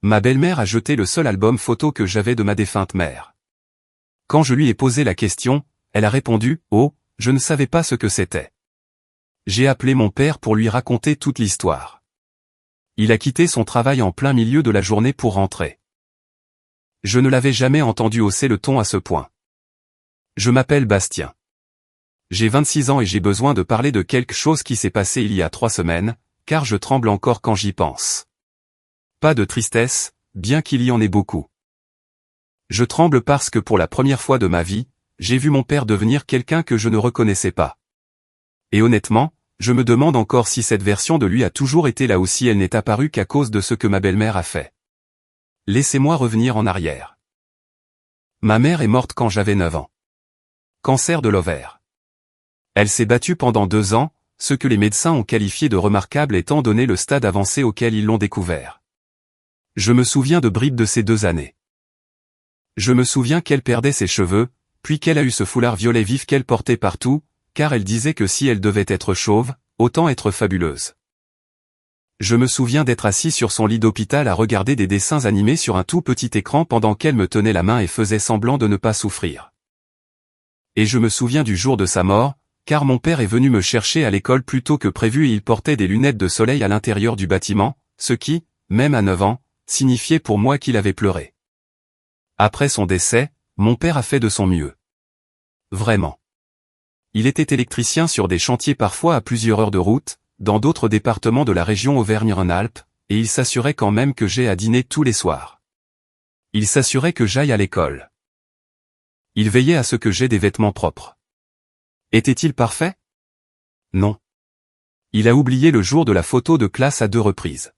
Ma belle-mère a jeté le seul album photo que j'avais de ma défunte mère. Quand je lui ai posé la question, elle a répondu « Oh, je ne savais pas ce que c'était ». J'ai appelé mon père pour lui raconter toute l'histoire. Il a quitté son travail en plein milieu de la journée pour rentrer. Je ne l'avais jamais entendu hausser le ton à ce point. Je m'appelle Bastien. J'ai 26 ans et j'ai besoin de parler de quelque chose qui s'est passé il y a 3 semaines, car je tremble encore quand j'y pense. Pas de tristesse, bien qu'il y en ait beaucoup. Je tremble parce que pour la première fois de ma vie, j'ai vu mon père devenir quelqu'un que je ne reconnaissais pas. Et honnêtement, je me demande encore si cette version de lui a toujours été là ou si elle n'est apparue qu'à cause de ce que ma belle-mère a fait. Laissez-moi revenir en arrière. Ma mère est morte quand j'avais 9 ans. Cancer de l'ovaire. Elle s'est battue pendant 2 ans, ce que les médecins ont qualifié de remarquable étant donné le stade avancé auquel ils l'ont découvert. Je me souviens de bribes de ces 2 années. Je me souviens qu'elle perdait ses cheveux, puis qu'elle a eu ce foulard violet vif qu'elle portait partout, car elle disait que si elle devait être chauve, autant être fabuleuse. Je me souviens d'être assis sur son lit d'hôpital à regarder des dessins animés sur un tout petit écran pendant qu'elle me tenait la main et faisait semblant de ne pas souffrir. Et je me souviens du jour de sa mort, car mon père est venu me chercher à l'école plus tôt que prévu et il portait des lunettes de soleil à l'intérieur du bâtiment, ce qui, même à 9 ans, signifiait pour moi qu'il avait pleuré. Après son décès, mon père a fait de son mieux. Vraiment. Il était électricien sur des chantiers parfois à plusieurs heures de route, dans d'autres départements de la région Auvergne-Rhône-Alpes, et il s'assurait quand même que j'aie à dîner tous les soirs. Il s'assurait que j'aille à l'école. Il veillait à ce que j'aie des vêtements propres. Était-il parfait? Non. Il a oublié le jour de la photo de classe à 2 reprises.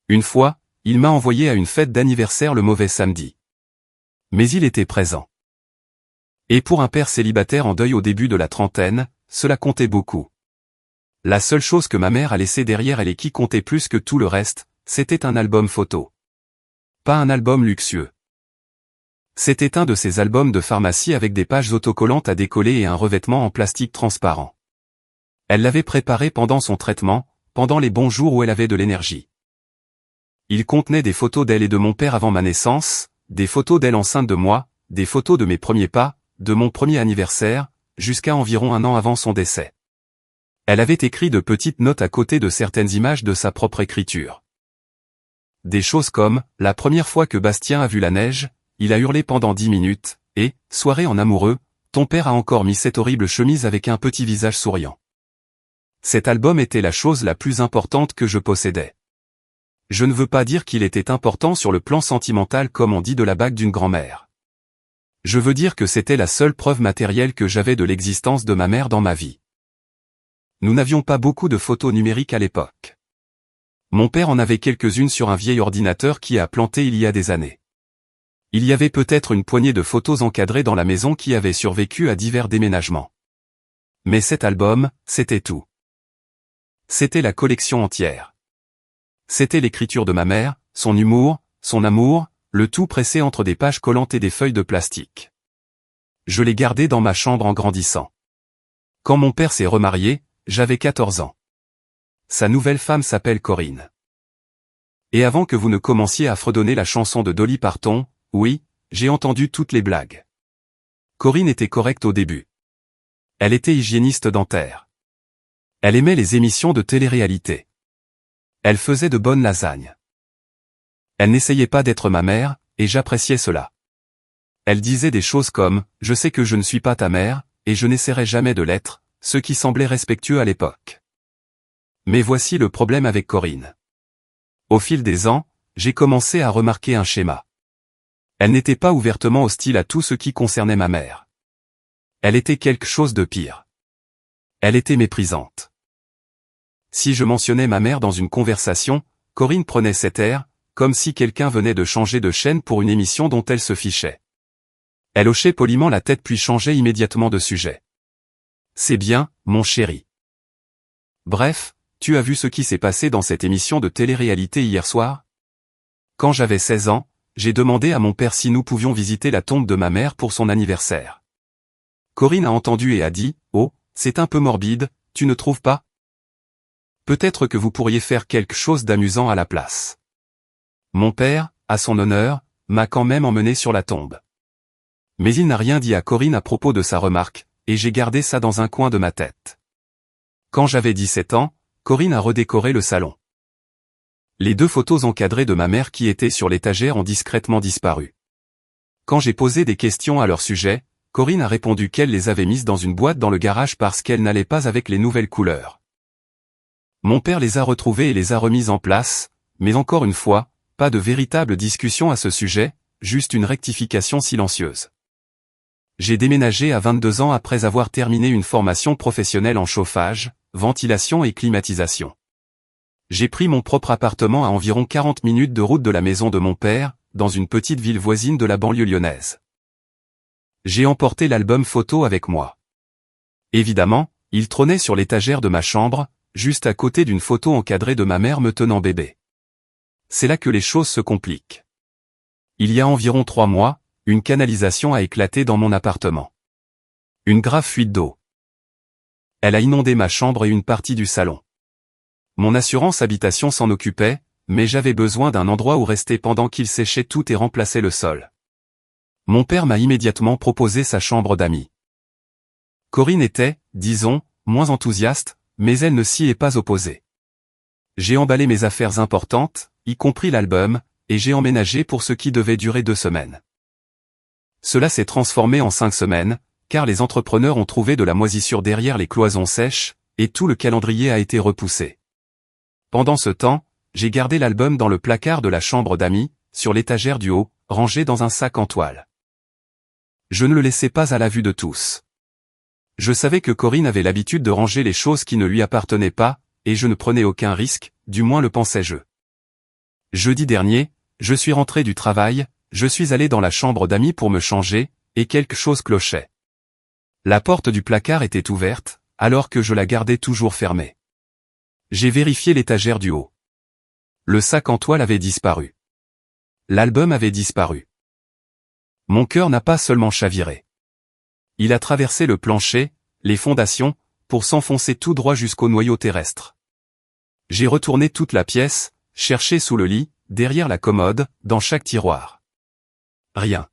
Une fois, il m'a envoyé à une fête d'anniversaire le mauvais samedi. Mais il était présent. Et pour un père célibataire en deuil au début de la trentaine, cela comptait beaucoup. La seule chose que ma mère a laissée derrière elle et qui comptait plus que tout le reste, c'était un album photo. Pas un album luxueux. C'était un de ces albums de pharmacie avec des pages autocollantes à décoller et un revêtement en plastique transparent. Elle l'avait préparé pendant son traitement, pendant les bons jours où elle avait de l'énergie. Il contenait des photos d'elle et de mon père avant ma naissance, des photos d'elle enceinte de moi, des photos de mes premiers pas, de mon premier anniversaire, jusqu'à environ 1 an avant son décès. Elle avait écrit de petites notes à côté de certaines images de sa propre écriture. Des choses comme, la première fois que Bastien a vu la neige, il a hurlé pendant 10 minutes, et, soirée en amoureux, ton père a encore mis cette horrible chemise avec un petit visage souriant. Cet album était la chose la plus importante que je possédais. Je ne veux pas dire qu'il était important sur le plan sentimental comme on dit de la bague d'une grand-mère. Je veux dire que c'était la seule preuve matérielle que j'avais de l'existence de ma mère dans ma vie. Nous n'avions pas beaucoup de photos numériques à l'époque. Mon père en avait quelques-unes sur un vieil ordinateur qui a planté il y a des années. Il y avait peut-être une poignée de photos encadrées dans la maison qui avaient survécu à divers déménagements. Mais cet album, c'était tout. C'était la collection entière. C'était l'écriture de ma mère, son humour, son amour, le tout pressé entre des pages collantes et des feuilles de plastique. Je l'ai gardé dans ma chambre en grandissant. Quand mon père s'est remarié, j'avais 14 ans. Sa nouvelle femme s'appelle Corinne. Et avant que vous ne commenciez à fredonner la chanson de Dolly Parton, oui, j'ai entendu toutes les blagues. Corinne était correcte au début. Elle était hygiéniste dentaire. Elle aimait les émissions de télé-réalité. Elle faisait de bonnes lasagnes. Elle n'essayait pas d'être ma mère, et j'appréciais cela. Elle disait des choses comme « Je sais que je ne suis pas ta mère, et je n'essaierai jamais de l'être », ce qui semblait respectueux à l'époque. Mais voici le problème avec Corinne. Au fil des ans, j'ai commencé à remarquer un schéma. Elle n'était pas ouvertement hostile à tout ce qui concernait ma mère. Elle était quelque chose de pire. Elle était méprisante. Si je mentionnais ma mère dans une conversation, Corinne prenait cet air, comme si quelqu'un venait de changer de chaîne pour une émission dont elle se fichait. Elle hochait poliment la tête puis changeait immédiatement de sujet. C'est bien, mon chéri. Bref, tu as vu ce qui s'est passé dans cette émission de télé-réalité hier soir? Quand j'avais 16 ans, j'ai demandé à mon père si nous pouvions visiter la tombe de ma mère pour son anniversaire. Corinne a entendu et a dit, « Oh, c'est un peu morbide, tu ne trouves pas? Peut-être que vous pourriez faire quelque chose d'amusant à la place. » Mon père, à son honneur, m'a quand même emmené sur la tombe. Mais il n'a rien dit à Corinne à propos de sa remarque, et j'ai gardé ça dans un coin de ma tête. Quand j'avais 17 ans, Corinne a redécoré le salon. Les 2 photos encadrées de ma mère qui étaient sur l'étagère ont discrètement disparu. Quand j'ai posé des questions à leur sujet, Corinne a répondu qu'elle les avait mises dans une boîte dans le garage parce qu'elles n'allaient pas avec les nouvelles couleurs. Mon père les a retrouvées et les a remises en place, mais encore une fois, pas de véritable discussion à ce sujet, juste une rectification silencieuse. J'ai déménagé à 22 ans après avoir terminé une formation professionnelle en chauffage, ventilation et climatisation. J'ai pris mon propre appartement à environ 40 minutes de route de la maison de mon père, dans une petite ville voisine de la banlieue lyonnaise. J'ai emporté l'album photo avec moi. Évidemment, il trônait sur l'étagère de ma chambre, juste à côté d'une photo encadrée de ma mère me tenant bébé. C'est là que les choses se compliquent. Il y a environ 3 mois, une canalisation a éclaté dans mon appartement. Une grave fuite d'eau. Elle a inondé ma chambre et une partie du salon. Mon assurance habitation s'en occupait, mais j'avais besoin d'un endroit où rester pendant qu'il séchait tout et remplaçait le sol. Mon père m'a immédiatement proposé sa chambre d'amis. Corinne était, disons, moins enthousiaste, mais elle ne s'y est pas opposée. J'ai emballé mes affaires importantes, y compris l'album, et j'ai emménagé pour ce qui devait durer 2 semaines. Cela s'est transformé en 5 semaines, car les entrepreneurs ont trouvé de la moisissure derrière les cloisons sèches, et tout le calendrier a été repoussé. Pendant ce temps, j'ai gardé l'album dans le placard de la chambre d'amis, sur l'étagère du haut, rangé dans un sac en toile. Je ne le laissais pas à la vue de tous. Je savais que Corinne avait l'habitude de ranger les choses qui ne lui appartenaient pas, et je ne prenais aucun risque, du moins le pensais-je. Jeudi dernier, je suis rentré du travail, je suis allé dans la chambre d'amis pour me changer, et quelque chose clochait. La porte du placard était ouverte, alors que je la gardais toujours fermée. J'ai vérifié l'étagère du haut. Le sac en toile avait disparu. L'album avait disparu. Mon cœur n'a pas seulement chaviré. Il a traversé le plancher, les fondations, pour s'enfoncer tout droit jusqu'au noyau terrestre. J'ai retourné toute la pièce, cherché sous le lit, derrière la commode, dans chaque tiroir. Rien.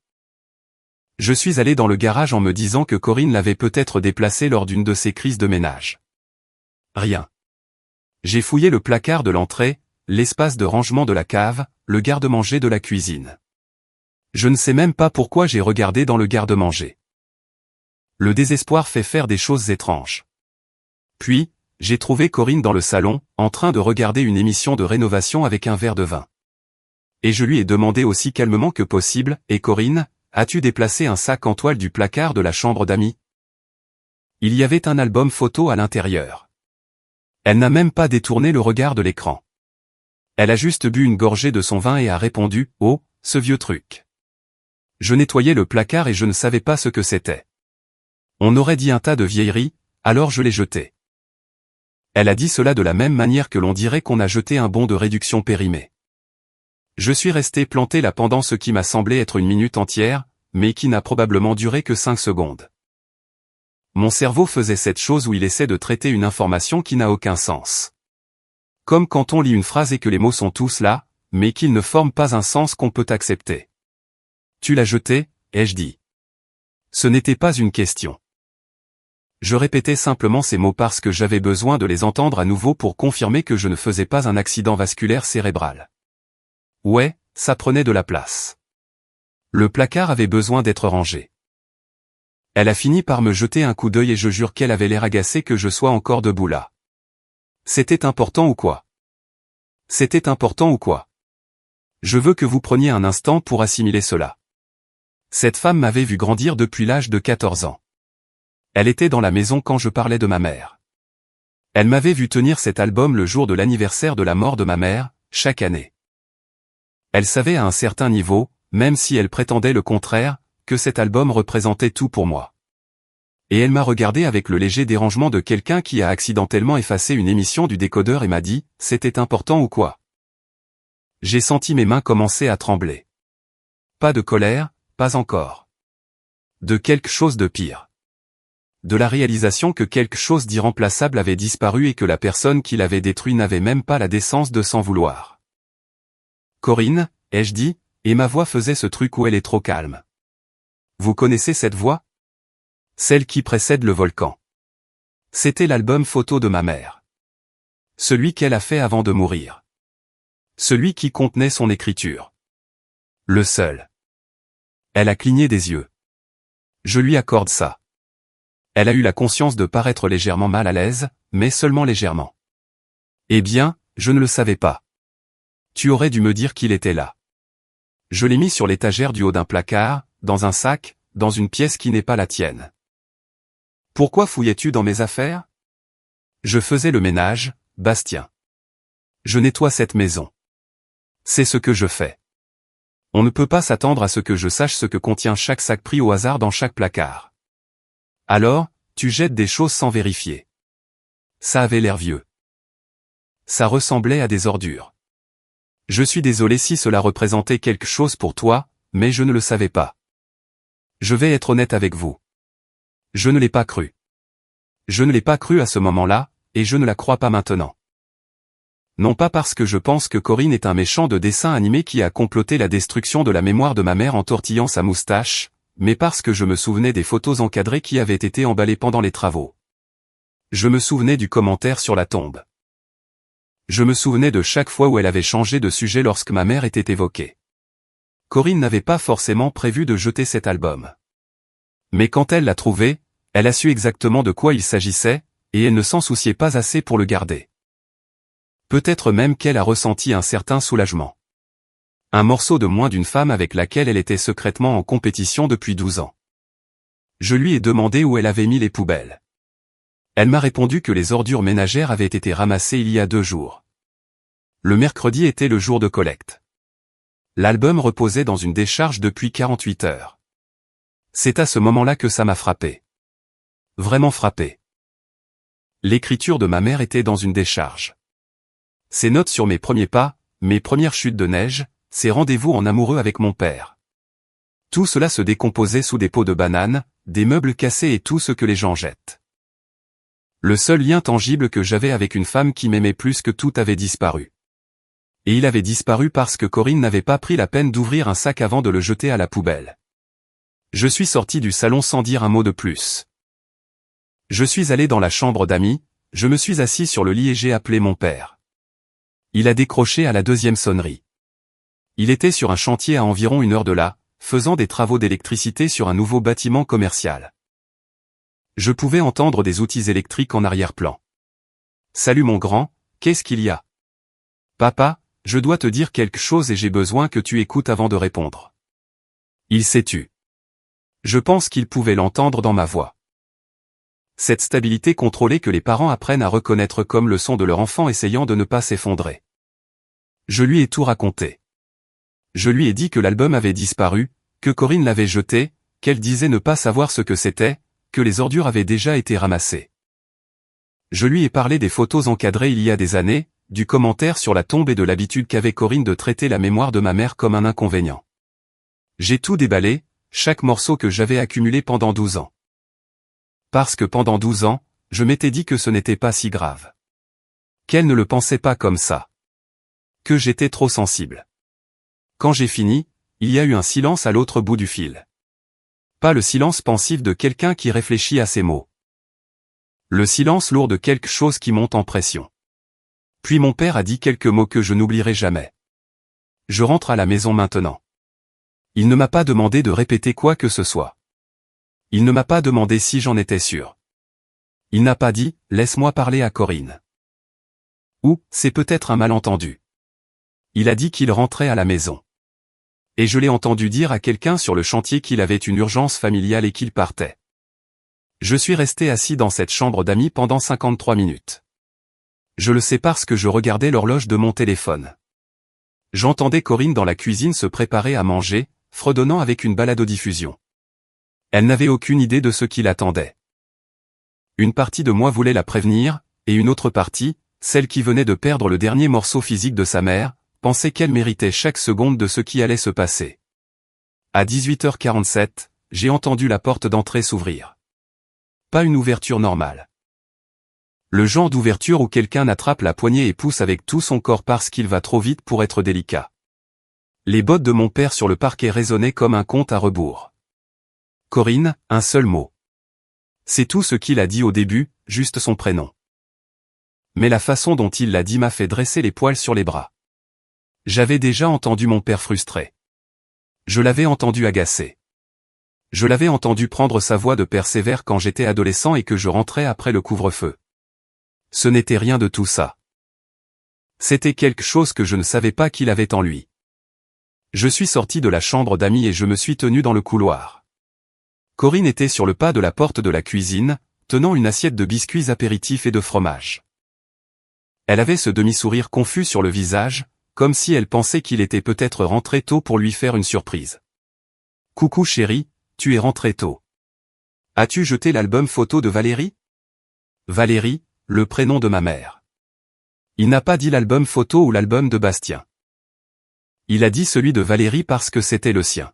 Je suis allé dans le garage en me disant que Corinne l'avait peut-être déplacé lors d'une de ses crises de ménage. Rien. J'ai fouillé le placard de l'entrée, l'espace de rangement de la cave, le garde-manger de la cuisine. Je ne sais même pas pourquoi j'ai regardé dans le garde-manger. Le désespoir fait faire des choses étranges. Puis, j'ai trouvé Corinne dans le salon, en train de regarder une émission de rénovation avec un verre de vin. Et je lui ai demandé aussi calmement que possible, « Et Corinne, as-tu déplacé un sac en toile du placard de la chambre d'amis ?» Il y avait un album photo à l'intérieur. Elle n'a même pas détourné le regard de l'écran. Elle a juste bu une gorgée de son vin et a répondu, « Oh, ce vieux truc. » Je nettoyais le placard et je ne savais pas ce que c'était. On aurait dit un tas de vieilleries, alors je l'ai jeté. Elle a dit cela de la même manière que l'on dirait qu'on a jeté un bon de réduction périmé. Je suis resté planté là pendant ce qui m'a semblé être une minute entière, mais qui n'a probablement duré que 5 secondes. Mon cerveau faisait cette chose où il essaie de traiter une information qui n'a aucun sens. Comme quand on lit une phrase et que les mots sont tous là, mais qu'ils ne forment pas un sens qu'on peut accepter. « Tu l'as jeté ?» ai-je dit. Ce n'était pas une question. Je répétais simplement ces mots parce que j'avais besoin de les entendre à nouveau pour confirmer que je ne faisais pas un accident vasculaire cérébral. Ouais, ça prenait de la place. Le placard avait besoin d'être rangé. Elle a fini par me jeter un coup d'œil et je jure qu'elle avait l'air agacée que je sois encore debout là. C'était important ou quoi? C'était important ou quoi? Je veux que vous preniez un instant pour assimiler cela. Cette femme m'avait vu grandir depuis l'âge de 14 ans. Elle était dans la maison quand je parlais de ma mère. Elle m'avait vu tenir cet album le jour de l'anniversaire de la mort de ma mère, chaque année. Elle savait à un certain niveau, même si elle prétendait le contraire, que cet album représentait tout pour moi. Et elle m'a regardé avec le léger dérangement de quelqu'un qui a accidentellement effacé une émission du décodeur et m'a dit « C'était important ou quoi ?» J'ai senti mes mains commencer à trembler. Pas de colère, pas encore. De quelque chose de pire. De la réalisation que quelque chose d'irremplaçable avait disparu et que la personne qui l'avait détruit n'avait même pas la décence de s'en vouloir. Corinne, ai-je dit, et ma voix faisait ce truc où elle est trop calme. Vous connaissez cette voix? Celle qui précède le volcan. C'était l'album photo de ma mère. Celui qu'elle a fait avant de mourir. Celui qui contenait son écriture. Le seul. Elle a cligné des yeux. Je lui accorde ça. Elle a eu la conscience de paraître légèrement mal à l'aise, mais seulement légèrement. Eh bien, je ne le savais pas. Tu aurais dû me dire qu'il était là. Je l'ai mis sur l'étagère du haut d'un placard, dans un sac, dans une pièce qui n'est pas la tienne. Pourquoi fouillais-tu dans mes affaires? Je faisais le ménage, Bastien. Je nettoie cette maison. C'est ce que je fais. On ne peut pas s'attendre à ce que je sache ce que contient chaque sac pris au hasard dans chaque placard. Alors, tu jettes des choses sans vérifier. Ça avait l'air vieux. Ça ressemblait à des ordures. Je suis désolé si cela représentait quelque chose pour toi, mais je ne le savais pas. Je vais être honnête avec vous. Je ne l'ai pas cru. Je ne l'ai pas cru à ce moment-là, et je ne la crois pas maintenant. Non pas parce que je pense que Corinne est un méchant de dessin animé qui a comploté la destruction de la mémoire de ma mère en tortillant sa moustache, mais parce que je me souvenais des photos encadrées qui avaient été emballées pendant les travaux. Je me souvenais du commentaire sur la tombe. Je me souvenais de chaque fois où elle avait changé de sujet lorsque ma mère était évoquée. Corinne n'avait pas forcément prévu de jeter cet album. Mais quand elle l'a trouvé, elle a su exactement de quoi il s'agissait, et elle ne s'en souciait pas assez pour le garder. Peut-être même qu'elle a ressenti un certain soulagement. Un morceau de moins d'une femme avec laquelle elle était secrètement en compétition depuis 12 ans. Je lui ai demandé où elle avait mis les poubelles. Elle m'a répondu que les ordures ménagères avaient été ramassées il y a 2 jours. Le mercredi était le jour de collecte. L'album reposait dans une décharge depuis 48 heures. C'est à ce moment-là que ça m'a frappé. Vraiment frappé. L'écriture de ma mère était dans une décharge. Ses notes sur mes premiers pas, mes premières chutes de neige, ses rendez-vous en amoureux avec mon père. Tout cela se décomposait sous des pots de bananes, des meubles cassés et tout ce que les gens jettent. Le seul lien tangible que j'avais avec une femme qui m'aimait plus que tout avait disparu. Et il avait disparu parce que Corinne n'avait pas pris la peine d'ouvrir un sac avant de le jeter à la poubelle. Je suis sorti du salon sans dire un mot de plus. Je suis allé dans la chambre d'amis, je me suis assis sur le lit et j'ai appelé mon père. Il a décroché à la 2e sonnerie. Il était sur un chantier à environ 1 heure de là, faisant des travaux d'électricité sur un nouveau bâtiment commercial. Je pouvais entendre des outils électriques en arrière-plan. « Salut mon grand, qu'est-ce qu'il y a? »« Papa, je dois te dire quelque chose et j'ai besoin que tu écoutes avant de répondre. » Il s'est tu. Je pense qu'il pouvait l'entendre dans ma voix. Cette stabilité contrôlée que les parents apprennent à reconnaître comme le son de leur enfant essayant de ne pas s'effondrer. Je lui ai tout raconté. Je lui ai dit que l'album avait disparu, que Corinne l'avait jeté, qu'elle disait ne pas savoir ce que c'était, que les ordures avaient déjà été ramassées. Je lui ai parlé des photos encadrées il y a des années, du commentaire sur la tombe et de l'habitude qu'avait Corinne de traiter la mémoire de ma mère comme un inconvénient. J'ai tout déballé, chaque morceau que j'avais accumulé pendant 12 ans. Parce que pendant 12 ans, je m'étais dit que ce n'était pas si grave. Qu'elle ne le pensait pas comme ça. Que j'étais trop sensible. Quand j'ai fini, il y a eu un silence à l'autre bout du fil. Pas le silence pensif de quelqu'un qui réfléchit à ses mots. Le silence lourd de quelque chose qui monte en pression. Puis mon père a dit quelques mots que je n'oublierai jamais. Je rentre à la maison maintenant. Il ne m'a pas demandé de répéter quoi que ce soit. Il ne m'a pas demandé si j'en étais sûr. Il n'a pas dit « laisse-moi parler à Corinne ». Ou « c'est peut-être un malentendu ». Il a dit qu'il rentrait à la maison. Et je l'ai entendu dire à quelqu'un sur le chantier qu'il avait une urgence familiale et qu'il partait. Je suis resté assis dans cette chambre d'amis pendant 53 minutes. Je le sais parce que je regardais l'horloge de mon téléphone. J'entendais Corinne dans la cuisine se préparer à manger, fredonnant avec une baladodiffusion. Elle n'avait aucune idée de ce qui l'attendait. Une partie de moi voulait la prévenir, et une autre partie, celle qui venait de perdre le dernier morceau physique de sa mère, pensait qu'elle méritait chaque seconde de ce qui allait se passer. À 18h47, j'ai entendu la porte d'entrée s'ouvrir. Pas une ouverture normale. Le genre d'ouverture où quelqu'un attrape la poignée et pousse avec tout son corps parce qu'il va trop vite pour être délicat. Les bottes de mon père sur le parquet résonnaient comme un compte à rebours. Corinne, un seul mot. C'est tout ce qu'il a dit au début, juste son prénom. Mais la façon dont il l'a dit m'a fait dresser les poils sur les bras. J'avais déjà entendu mon père frustré. Je l'avais entendu agacé. Je l'avais entendu prendre sa voix de père sévère quand j'étais adolescent et que je rentrais après le couvre-feu. Ce n'était rien de tout ça. C'était quelque chose que je ne savais pas qu'il avait en lui. Je suis sorti de la chambre d'amis et je me suis tenu dans le couloir. Corinne était sur le pas de la porte de la cuisine, tenant une assiette de biscuits apéritifs et de fromage. Elle avait ce demi-sourire confus sur le visage, comme si elle pensait qu'il était peut-être rentré tôt pour lui faire une surprise. « Coucou chérie, tu es rentré tôt. As-tu jeté l'album photo de Valérie ?» Valérie, le prénom de ma mère. Il n'a pas dit l'album photo ou l'album de Bastien. Il a dit celui de Valérie parce que c'était le sien.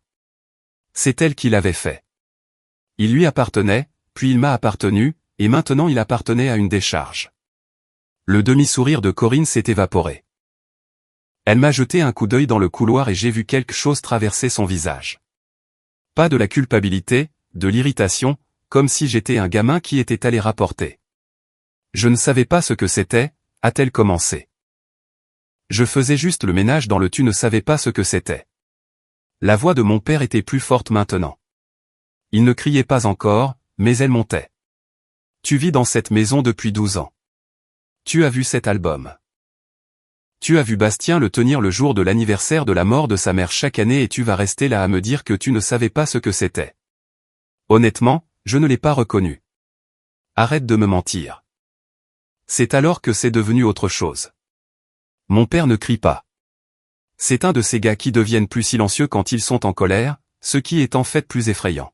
C'est elle qui l'avait fait. Il lui appartenait, puis il m'a appartenu, et maintenant il appartenait à une décharge. Le demi-sourire de Corinne s'est évaporé. Elle m'a jeté un coup d'œil dans le couloir et j'ai vu quelque chose traverser son visage. Pas de la culpabilité, de l'irritation, comme si j'étais un gamin qui était allé rapporter. Je ne savais pas ce que c'était, a-t-elle commencé. Je faisais juste le ménage dans le tu ne savais pas ce que c'était. La voix de mon père était plus forte maintenant. Il ne criait pas encore, mais elle montait. Tu vis dans cette maison depuis 12 ans. Tu as vu cet album. Tu as vu Bastien le tenir le jour de l'anniversaire de la mort de sa mère chaque année et tu vas rester là à me dire que tu ne savais pas ce que c'était. Honnêtement, je ne l'ai pas reconnu. Arrête de me mentir. C'est alors que c'est devenu autre chose. Mon père ne crie pas. C'est un de ces gars qui deviennent plus silencieux quand ils sont en colère, ce qui est en fait plus effrayant.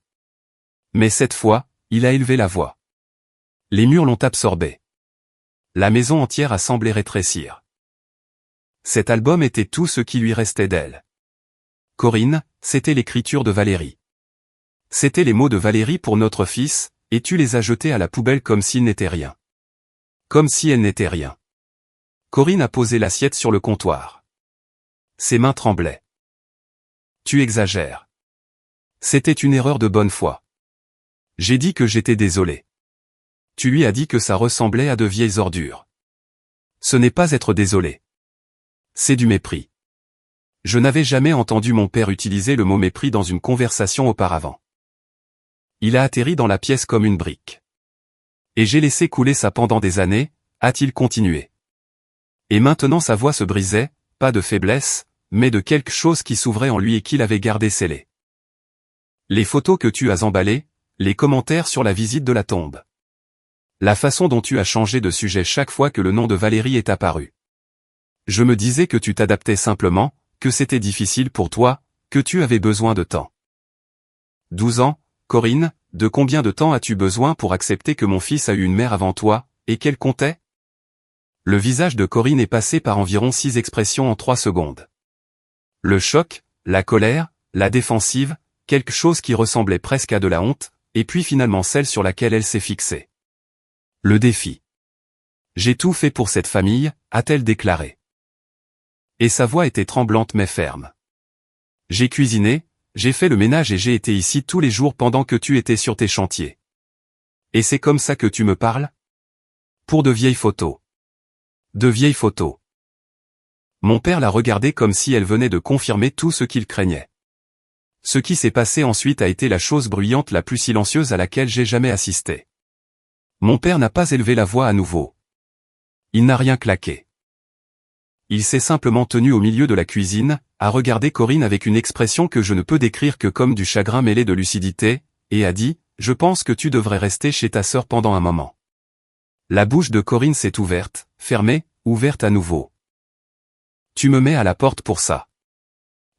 Mais cette fois, il a élevé la voix. Les murs l'ont absorbé. La maison entière a semblé rétrécir. Cet album était tout ce qui lui restait d'elle. Corinne, c'était l'écriture de Valérie. C'était les mots de Valérie pour notre fils, et tu les as jetés à la poubelle comme s'ils n'étaient rien. Comme si elle n'était rien. Corinne a posé l'assiette sur le comptoir. Ses mains tremblaient. Tu exagères. C'était une erreur de bonne foi. J'ai dit que j'étais désolé. Tu lui as dit que ça ressemblait à de vieilles ordures. Ce n'est pas être désolé. C'est du mépris. Je n'avais jamais entendu mon père utiliser le mot mépris dans une conversation auparavant. Il a atterri dans la pièce comme une brique. Et j'ai laissé couler ça pendant des années, a-t-il continué. Et maintenant sa voix se brisait, pas de faiblesse, mais de quelque chose qui s'ouvrait en lui et qu'il avait gardé scellé. Les photos que tu as emballées, les commentaires sur la visite de la tombe. La façon dont tu as changé de sujet chaque fois que le nom de Valérie est apparu. Je me disais que tu t'adaptais simplement, que c'était difficile pour toi, que tu avais besoin de temps. 12 ans, Corinne, de combien de temps as-tu besoin pour accepter que mon fils a eu une mère avant toi, et qu'elle comptait ? Le visage de Corinne est passé par environ 6 expressions en 3 secondes. Le choc, la colère, la défensive, quelque chose qui ressemblait presque à de la honte, et puis finalement celle sur laquelle elle s'est fixée. Le défi. J'ai tout fait pour cette famille, a-t-elle déclaré. Et sa voix était tremblante mais ferme. J'ai cuisiné, j'ai fait le ménage et j'ai été ici tous les jours pendant que tu étais sur tes chantiers. Et c'est comme ça que tu me parles ? Pour de vieilles photos. De vieilles photos. Mon père l'a regardée comme si elle venait de confirmer tout ce qu'il craignait. Ce qui s'est passé ensuite a été la chose bruyante la plus silencieuse à laquelle j'ai jamais assisté. Mon père n'a pas élevé la voix à nouveau. Il n'a rien claqué. Il s'est simplement tenu au milieu de la cuisine, a regardé Corinne avec une expression que je ne peux décrire que comme du chagrin mêlé de lucidité, et a dit, « Je pense que tu devrais rester chez ta sœur pendant un moment. » La bouche de Corinne s'est ouverte, fermée, ouverte à nouveau. « Tu me mets à la porte pour ça.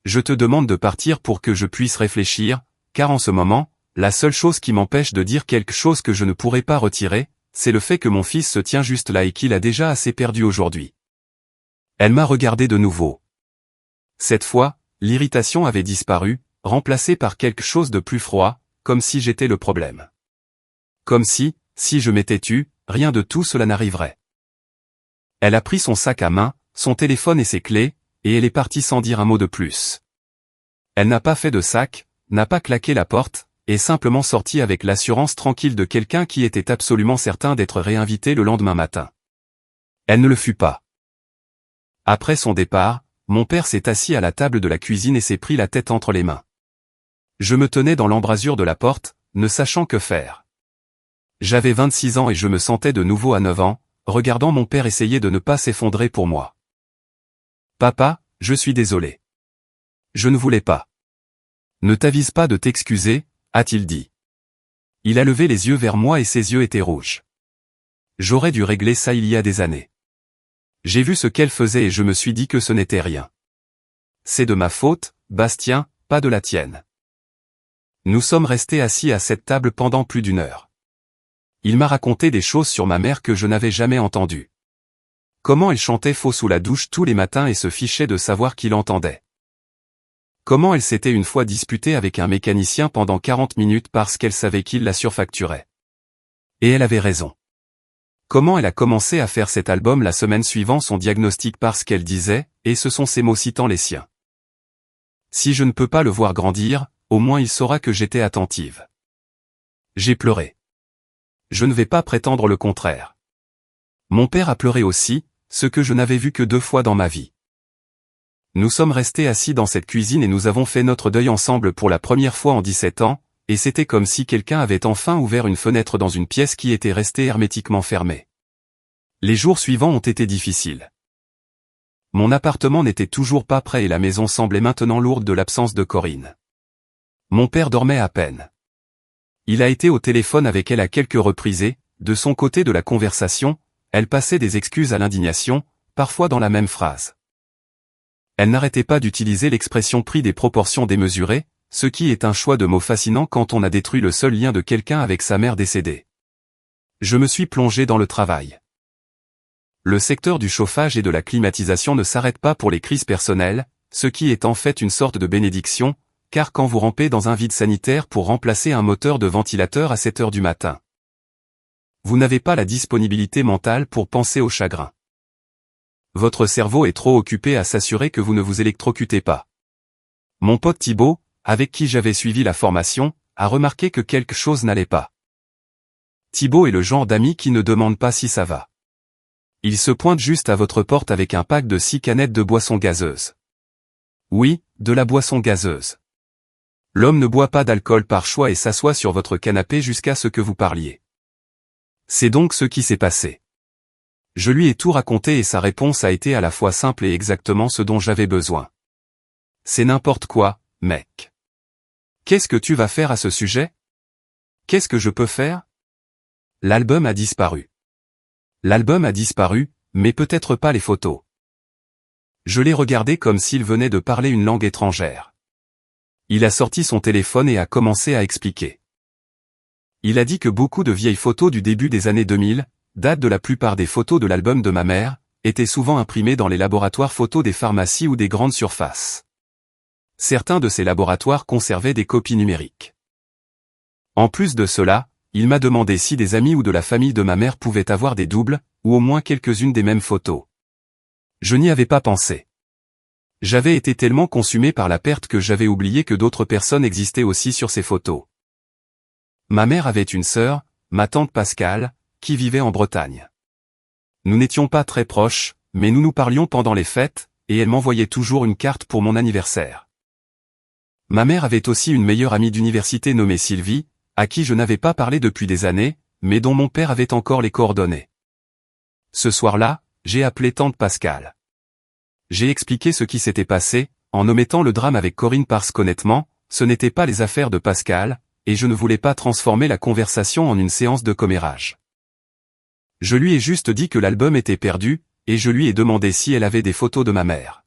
Je te demande de partir pour que je puisse réfléchir, car en ce moment, la seule chose qui m'empêche de dire quelque chose que je ne pourrai pas retirer, c'est le fait que mon fils se tient juste là et qu'il a déjà assez perdu aujourd'hui. » Elle m'a regardé de nouveau. Cette fois, l'irritation avait disparu, remplacée par quelque chose de plus froid, comme si j'étais le problème. Comme si je m'étais tu, rien de tout cela n'arriverait. Elle a pris son sac à main, son téléphone et ses clés, et elle est partie sans dire un mot de plus. Elle n'a pas fait de sac, n'a pas claqué la porte, est simplement sortie avec l'assurance tranquille de quelqu'un qui était absolument certain d'être réinvité le lendemain matin. Elle ne le fut pas. Après son départ, mon père s'est assis à la table de la cuisine et s'est pris la tête entre les mains. Je me tenais dans l'embrasure de la porte, ne sachant que faire. J'avais 26 ans et je me sentais de nouveau à 9 ans, regardant mon père essayer de ne pas s'effondrer pour moi. « Papa, je suis désolé. Je ne voulais pas. » « Ne t'avise pas de t'excuser, » a-t-il dit. Il a levé les yeux vers moi et ses yeux étaient rouges. J'aurais dû régler ça il y a des années. J'ai vu ce qu'elle faisait et je me suis dit que ce n'était rien. C'est de ma faute, Bastien, pas de la tienne. Nous sommes restés assis à cette table pendant plus d'1 heure. Il m'a raconté des choses sur ma mère que je n'avais jamais entendues. Comment elle chantait faux sous la douche tous les matins et se fichait de savoir qui l'entendait. Comment elle s'était une fois disputée avec un mécanicien pendant 40 minutes parce qu'elle savait qu'il la surfacturait. Et elle avait raison. Comment elle a commencé à faire cet album la semaine suivant son diagnostic parce qu'elle disait, et ce sont ses mots citant les siens. Si je ne peux pas le voir grandir, au moins il saura que j'étais attentive. J'ai pleuré. Je ne vais pas prétendre le contraire. Mon père a pleuré aussi, ce que je n'avais vu que 2 fois dans ma vie. Nous sommes restés assis dans cette cuisine et nous avons fait notre deuil ensemble pour la première fois en 17 ans, et c'était comme si quelqu'un avait enfin ouvert une fenêtre dans une pièce qui était restée hermétiquement fermée. Les jours suivants ont été difficiles. Mon appartement n'était toujours pas prêt et la maison semblait maintenant lourde de l'absence de Corinne. Mon père dormait à peine. Il a été au téléphone avec elle à quelques reprises et, de son côté de la conversation, elle passait des excuses à l'indignation, parfois dans la même phrase. Elle n'arrêtait pas d'utiliser l'expression pris des proportions démesurées, ce qui est un choix de mots fascinant quand on a détruit le seul lien de quelqu'un avec sa mère décédée. Je me suis plongé dans le travail. Le secteur du chauffage et de la climatisation ne s'arrête pas pour les crises personnelles, ce qui est en fait une sorte de bénédiction, car quand vous rampez dans un vide sanitaire pour remplacer un moteur de ventilateur à 7 heures du matin, vous n'avez pas la disponibilité mentale pour penser au chagrin. Votre cerveau est trop occupé à s'assurer que vous ne vous électrocutez pas. Mon pote Thibaut, avec qui j'avais suivi la formation, a remarqué que quelque chose n'allait pas. Thibaut est le genre d'ami qui ne demande pas si ça va. Il se pointe juste à votre porte avec un pack de 6 canettes de boisson gazeuse. Oui, de la boisson gazeuse. L'homme ne boit pas d'alcool par choix et s'assoit sur votre canapé jusqu'à ce que vous parliez. C'est donc ce qui s'est passé. Je lui ai tout raconté et sa réponse a été à la fois simple et exactement ce dont j'avais besoin. C'est n'importe quoi, mec. Qu'est-ce que tu vas faire à ce sujet? Qu'est-ce que je peux faire? L'album a disparu. L'album a disparu, mais peut-être pas les photos. Je l'ai regardé comme s'il venait de parler une langue étrangère. Il a sorti son téléphone et a commencé à expliquer. Il a dit que beaucoup de vieilles photos du début des années 2000, date de la plupart des photos de l'album de ma mère, étaient souvent imprimées dans les laboratoires photos des pharmacies ou des grandes surfaces. Certains de ces laboratoires conservaient des copies numériques. En plus de cela, il m'a demandé si des amis ou de la famille de ma mère pouvaient avoir des doubles, ou au moins quelques-unes des mêmes photos. Je n'y avais pas pensé. J'avais été tellement consumé par la perte que j'avais oublié que d'autres personnes existaient aussi sur ces photos. Ma mère avait une sœur, ma tante Pascale, qui vivait en Bretagne. Nous n'étions pas très proches, mais nous nous parlions pendant les fêtes, et elle m'envoyait toujours une carte pour mon anniversaire. Ma mère avait aussi une meilleure amie d'université nommée Sylvie, à qui je n'avais pas parlé depuis des années, mais dont mon père avait encore les coordonnées. Ce soir-là, j'ai appelé tante Pascale. J'ai expliqué ce qui s'était passé, en omettant le drame avec Corinne parce qu'honnêtement, ce n'étaient pas les affaires de Pascale, et je ne voulais pas transformer la conversation en une séance de commérage. Je lui ai juste dit que l'album était perdu, et je lui ai demandé si elle avait des photos de ma mère.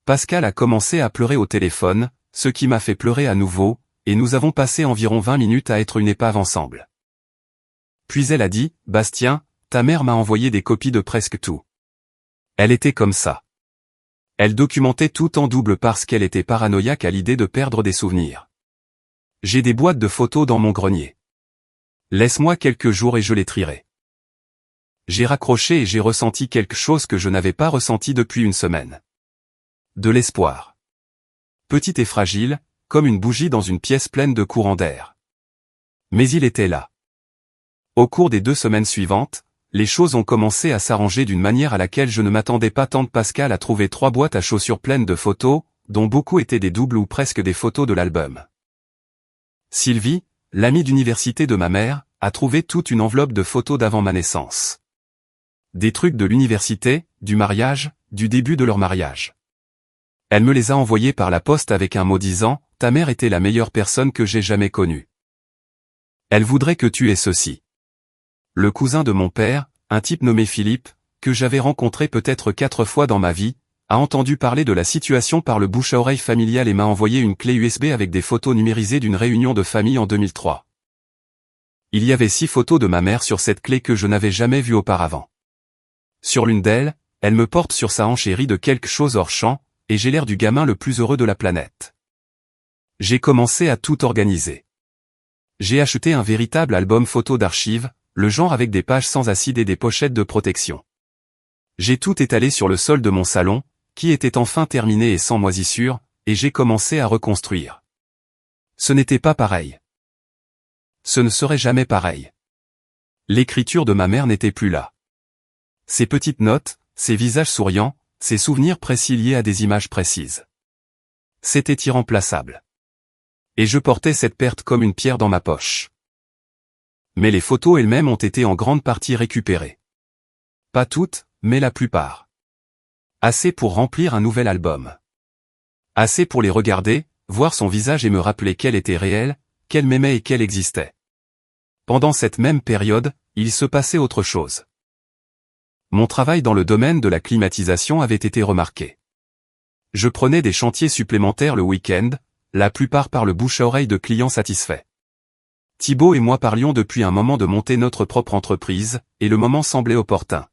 Pascale a commencé à pleurer au téléphone, ce qui m'a fait pleurer à nouveau, et nous avons passé environ 20 minutes à être une épave ensemble. Puis elle a dit, « Bastien, ta mère m'a envoyé des copies de presque tout. » Elle était comme ça. Elle documentait tout en double parce qu'elle était paranoïaque à l'idée de perdre des souvenirs. J'ai des boîtes de photos dans mon grenier. Laisse-moi quelques jours et je les trierai. J'ai raccroché et j'ai ressenti quelque chose que je n'avais pas ressenti depuis une semaine. De l'espoir. petit et fragile, comme une bougie dans une pièce pleine de courants d'air. Mais il était là. Au cours des 2 semaines suivantes, les choses ont commencé à s'arranger d'une manière à laquelle je ne m'attendais pas tant. Pascal a trouvé 3 boîtes à chaussures pleines de photos, dont beaucoup étaient des doubles ou presque des photos de l'album. Sylvie, l'amie d'université de ma mère, a trouvé toute une enveloppe de photos d'avant ma naissance. Des trucs de l'université, du mariage, du début de leur mariage. Elle me les a envoyés par la poste avec un mot disant « Ta mère était la meilleure personne que j'ai jamais connue. Elle voudrait que tu aies ceci. » Le cousin de mon père, un type nommé Philippe, que j'avais rencontré peut-être 4 fois dans ma vie, a entendu parler de la situation par le bouche à oreille familial et m'a envoyé une clé USB avec des photos numérisées d'une réunion de famille en 2003. Il y avait 6 photos de ma mère sur cette clé que je n'avais jamais vues auparavant. Sur l'une d'elles, elle me porte sur sa hanche et rit de quelque chose hors champ, et j'ai l'air du gamin le plus heureux de la planète. J'ai commencé à tout organiser. J'ai acheté un véritable album photo d'archives, le genre avec des pages sans acide et des pochettes de protection. J'ai tout étalé sur le sol de mon salon, qui était enfin terminé et sans moisissure, et j'ai commencé à reconstruire. Ce n'était pas pareil. Ce ne serait jamais pareil. L'écriture de ma mère n'était plus là. Ses petites notes, ses visages souriants, ses souvenirs précis liés à des images précises. C'était irremplaçable. Et je portais cette perte comme une pierre dans ma poche. Mais les photos elles-mêmes ont été en grande partie récupérées. Pas toutes, mais la plupart. Assez pour remplir un nouvel album. Assez pour les regarder, voir son visage et me rappeler qu'elle était réelle, qu'elle m'aimait et qu'elle existait. Pendant cette même période, il se passait autre chose. Mon travail dans le domaine de la climatisation avait été remarqué. Je prenais des chantiers supplémentaires le week-end, la plupart par le bouche à oreille de clients satisfaits. Thibaut et moi parlions depuis un moment de monter notre propre entreprise, et le moment semblait opportun.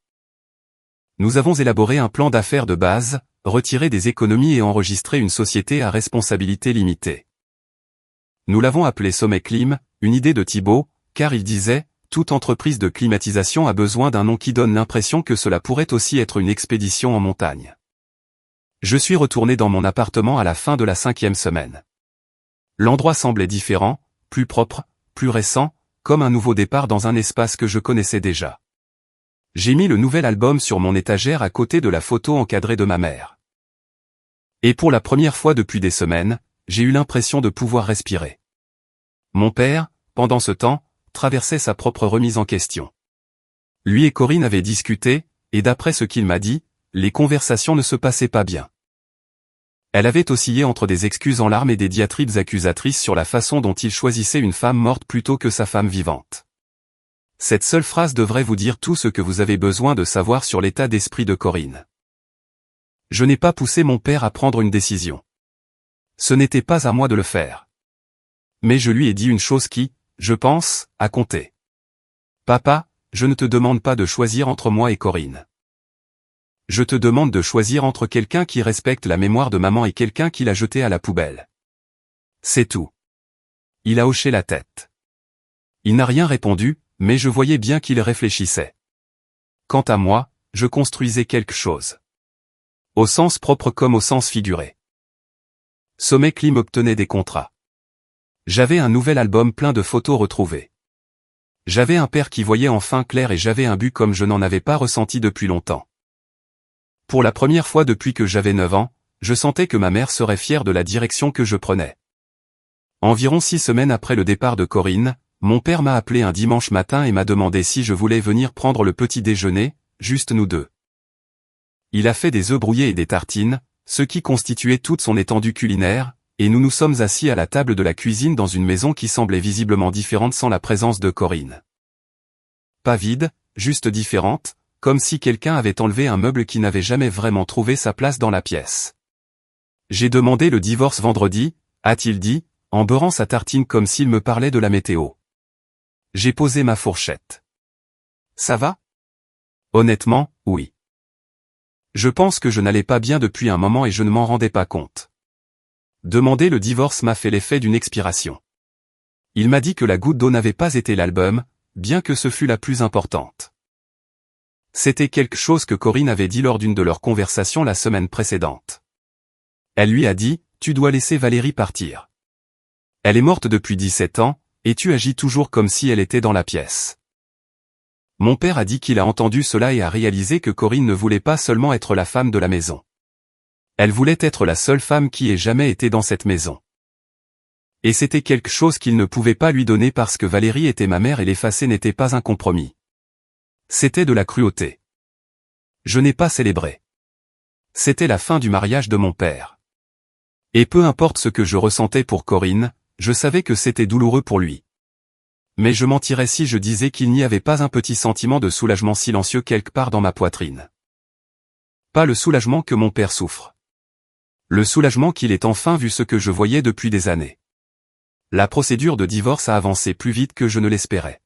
Nous avons élaboré un plan d'affaires de base, retiré des économies et enregistré une société à responsabilité limitée. Nous l'avons appelé Sommet Clim, une idée de Thibaut, car il disait, toute entreprise de climatisation a besoin d'un nom qui donne l'impression que cela pourrait aussi être une expédition en montagne. Je suis retourné dans mon appartement à la fin de la 5e semaine. L'endroit semblait différent, plus propre, plus récent, comme un nouveau départ dans un espace que je connaissais déjà. J'ai mis le nouvel album sur mon étagère à côté de la photo encadrée de ma mère. Et pour la première fois depuis des semaines, j'ai eu l'impression de pouvoir respirer. Mon père, pendant ce temps, traversait sa propre remise en question. Lui et Corinne avaient discuté, et d'après ce qu'il m'a dit, les conversations ne se passaient pas bien. Elle avait oscillé entre des excuses en larmes et des diatribes accusatrices sur la façon dont il choisissait une femme morte plutôt que sa femme vivante. Cette seule phrase devrait vous dire tout ce que vous avez besoin de savoir sur l'état d'esprit de Corinne. Je n'ai pas poussé mon père à prendre une décision. Ce n'était pas à moi de le faire. Mais je lui ai dit une chose qui, je pense, a compté. Papa, je ne te demande pas de choisir entre moi et Corinne. Je te demande de choisir entre quelqu'un qui respecte la mémoire de maman et quelqu'un qui l'a jeté à la poubelle. C'est tout. Il a hoché la tête. Il n'a rien répondu, mais je voyais bien qu'il réfléchissait. Quant à moi, je construisais quelque chose. Au sens propre comme au sens figuré. Sommet Clim obtenait des contrats. J'avais un nouvel album plein de photos retrouvées. J'avais un père qui voyait enfin clair et j'avais un but comme je n'en avais pas ressenti depuis longtemps. Pour la première fois depuis que j'avais 9 ans, je sentais que ma mère serait fière de la direction que je prenais. Environ 6 semaines après le départ de Corinne, mon père m'a appelé un dimanche matin et m'a demandé si je voulais venir prendre le petit déjeuner, juste nous deux. Il a fait des œufs brouillés et des tartines, ce qui constituait toute son étendue culinaire, et nous nous sommes assis à la table de la cuisine dans une maison qui semblait visiblement différente sans la présence de Corinne. Pas vide, juste différente, comme si quelqu'un avait enlevé un meuble qui n'avait jamais vraiment trouvé sa place dans la pièce. J'ai demandé le divorce vendredi, a-t-il dit, en beurrant sa tartine comme s'il me parlait de la météo. J'ai posé ma fourchette. Ça va? Honnêtement, oui. Je pense que je n'allais pas bien depuis un moment et je ne m'en rendais pas compte. Demander le divorce m'a fait l'effet d'une expiration. Il m'a dit que la goutte d'eau n'avait pas été l'album, bien que ce fût la plus importante. C'était quelque chose que Corinne avait dit lors d'une de leurs conversations la semaine précédente. Elle lui a dit, tu dois laisser Valérie partir. Elle est morte depuis 17 ans, et tu agis toujours comme si elle était dans la pièce. Mon père a dit qu'il a entendu cela et a réalisé que Corinne ne voulait pas seulement être la femme de la maison. Elle voulait être la seule femme qui ait jamais été dans cette maison. Et c'était quelque chose qu'il ne pouvait pas lui donner parce que Valérie était ma mère et l'effacer n'était pas un compromis. C'était de la cruauté. Je n'ai pas célébré. C'était la fin du mariage de mon père. Et peu importe ce que je ressentais pour Corinne, je savais que c'était douloureux pour lui. Mais je mentirais si je disais qu'il n'y avait pas un petit sentiment de soulagement silencieux quelque part dans ma poitrine. Pas le soulagement que mon père souffre. Le soulagement qu'il ait enfin vu ce que je voyais depuis des années. La procédure de divorce a avancé plus vite que je ne l'espérais.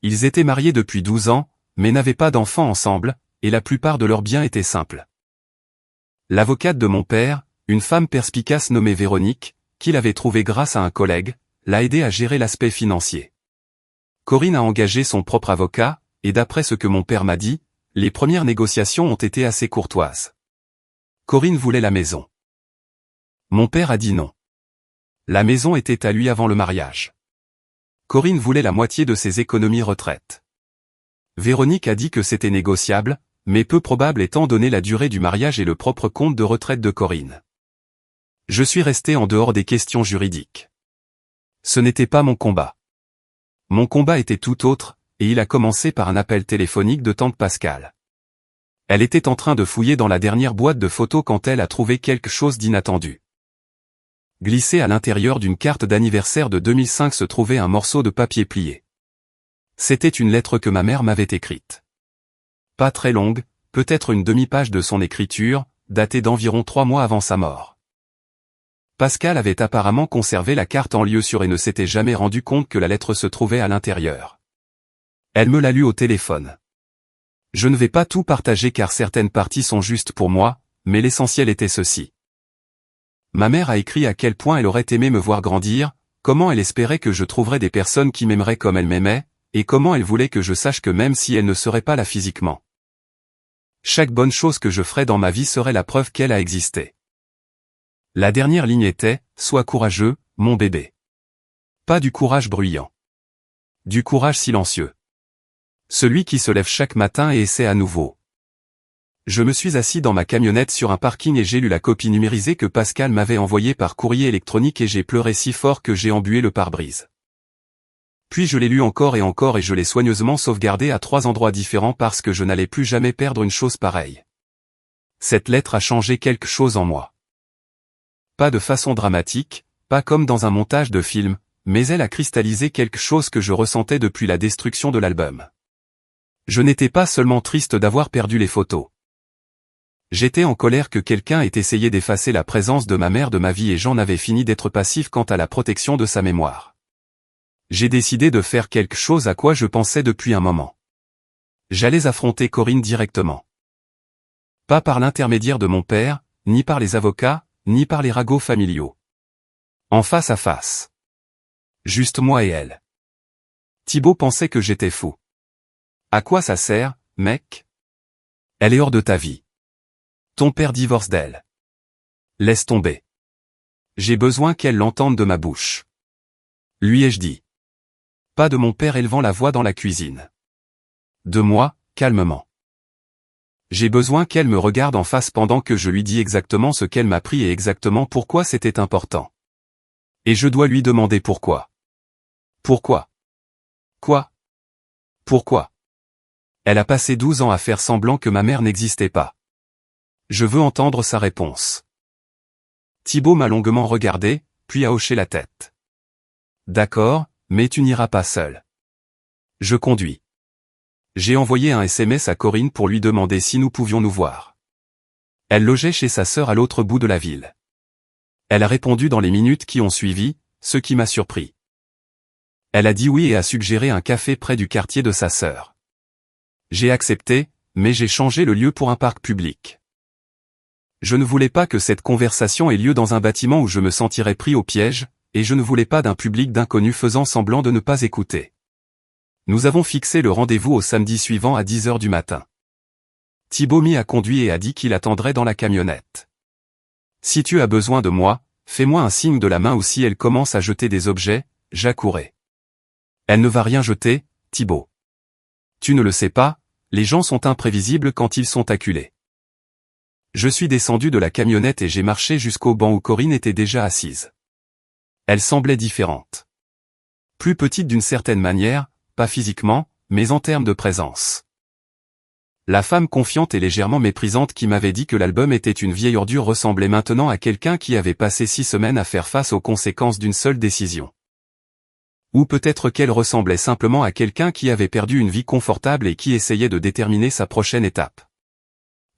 Ils étaient mariés depuis 12 ans, mais n'avaient pas d'enfants ensemble, et la plupart de leurs biens étaient simples. L'avocate de mon père, une femme perspicace nommée Véronique, qu'il avait trouvée grâce à un collègue, l'a aidé à gérer l'aspect financier. Corinne a engagé son propre avocat, et d'après ce que mon père m'a dit, les premières négociations ont été assez courtoises. Corinne voulait la maison. Mon père a dit non. La maison était à lui avant le mariage. Corinne voulait la moitié de ses économies retraite. Véronique a dit que c'était négociable, mais peu probable étant donné la durée du mariage et le propre compte de retraite de Corinne. Je suis resté en dehors des questions juridiques. Ce n'était pas mon combat. Mon combat était tout autre, et il a commencé par un appel téléphonique de tante Pascal. Elle était en train de fouiller dans la dernière boîte de photos quand elle a trouvé quelque chose d'inattendu. Glissé à l'intérieur d'une carte d'anniversaire de 2005 se trouvait un morceau de papier plié. C'était une lettre que ma mère m'avait écrite. Pas très longue, peut-être une demi-page de son écriture, datée d'environ 3 mois avant sa mort. Pascal avait apparemment conservé la carte en lieu sûr et ne s'était jamais rendu compte que la lettre se trouvait à l'intérieur. Elle me l'a lu au téléphone. Je ne vais pas tout partager car certaines parties sont justes pour moi, mais l'essentiel était ceci. Ma mère a écrit à quel point elle aurait aimé me voir grandir, comment elle espérait que je trouverais des personnes qui m'aimeraient comme elle m'aimait, et comment elle voulait que je sache que même si elle ne serait pas là physiquement, chaque bonne chose que je ferais dans ma vie serait la preuve qu'elle a existé. La dernière ligne était « Sois courageux, mon bébé ». Pas du courage bruyant. Du courage silencieux. Celui qui se lève chaque matin et essaie à nouveau. Je me suis assis dans ma camionnette sur un parking et j'ai lu la copie numérisée que Pascal m'avait envoyée par courrier électronique et j'ai pleuré si fort que j'ai embué le pare-brise. Puis je l'ai lu encore et je l'ai soigneusement sauvegardé à 3 endroits différents parce que je n'allais plus jamais perdre une chose pareille. Cette lettre a changé quelque chose en moi. Pas de façon dramatique, pas comme dans un montage de film, mais elle a cristallisé quelque chose que je ressentais depuis la destruction de l'album. Je n'étais pas seulement triste d'avoir perdu les photos. J'étais en colère que quelqu'un ait essayé d'effacer la présence de ma mère de ma vie et j'en avais fini d'être passif quant à la protection de sa mémoire. J'ai décidé de faire quelque chose à quoi je pensais depuis un moment. J'allais affronter Corinne directement. Pas par l'intermédiaire de mon père, ni par les avocats, ni par les ragots familiaux. En face à face. Juste moi et elle. Thibaut pensait que j'étais fou. À quoi ça sert, mec? Elle est hors de ta vie. Ton père divorce d'elle. Laisse tomber. J'ai besoin qu'elle l'entende de ma bouche. Lui ai-je dit. Pas de mon père élevant la voix dans la cuisine. De moi, calmement. J'ai besoin qu'elle me regarde en face pendant que je lui dis exactement ce qu'elle m'a pris et exactement pourquoi c'était important. Et je dois lui demander pourquoi. Pourquoi? Quoi? Pourquoi? Elle a passé 12 ans à faire semblant que ma mère n'existait pas. Je veux entendre sa réponse. Thibaut m'a longuement regardé, puis a hoché la tête. D'accord, mais tu n'iras pas seul. Je conduis. J'ai envoyé un SMS à Corinne pour lui demander si nous pouvions nous voir. Elle logeait chez sa sœur à l'autre bout de la ville. Elle a répondu dans les minutes qui ont suivi, ce qui m'a surpris. Elle a dit oui et a suggéré un café près du quartier de sa sœur. J'ai accepté, mais j'ai changé le lieu pour un parc public. Je ne voulais pas que cette conversation ait lieu dans un bâtiment où je me sentirais pris au piège, et je ne voulais pas d'un public d'inconnus faisant semblant de ne pas écouter. Nous avons fixé le rendez-vous au samedi suivant à 10 h du matin. Thibaut m'y a conduit et a dit qu'il attendrait dans la camionnette. Si tu as besoin de moi, fais-moi un signe de la main ou si elle commence à jeter des objets, j'accourrai. Elle ne va rien jeter, Thibaut. Tu ne le sais pas, les gens sont imprévisibles quand ils sont acculés. Je suis descendu de la camionnette et j'ai marché jusqu'au banc où Corinne était déjà assise. Elle semblait différente. Plus petite d'une certaine manière, pas physiquement, mais en termes de présence. La femme confiante et légèrement méprisante qui m'avait dit que l'album était une vieille ordure ressemblait maintenant à quelqu'un qui avait passé 6 semaines à faire face aux conséquences d'une seule décision. Ou peut-être qu'elle ressemblait simplement à quelqu'un qui avait perdu une vie confortable et qui essayait de déterminer sa prochaine étape.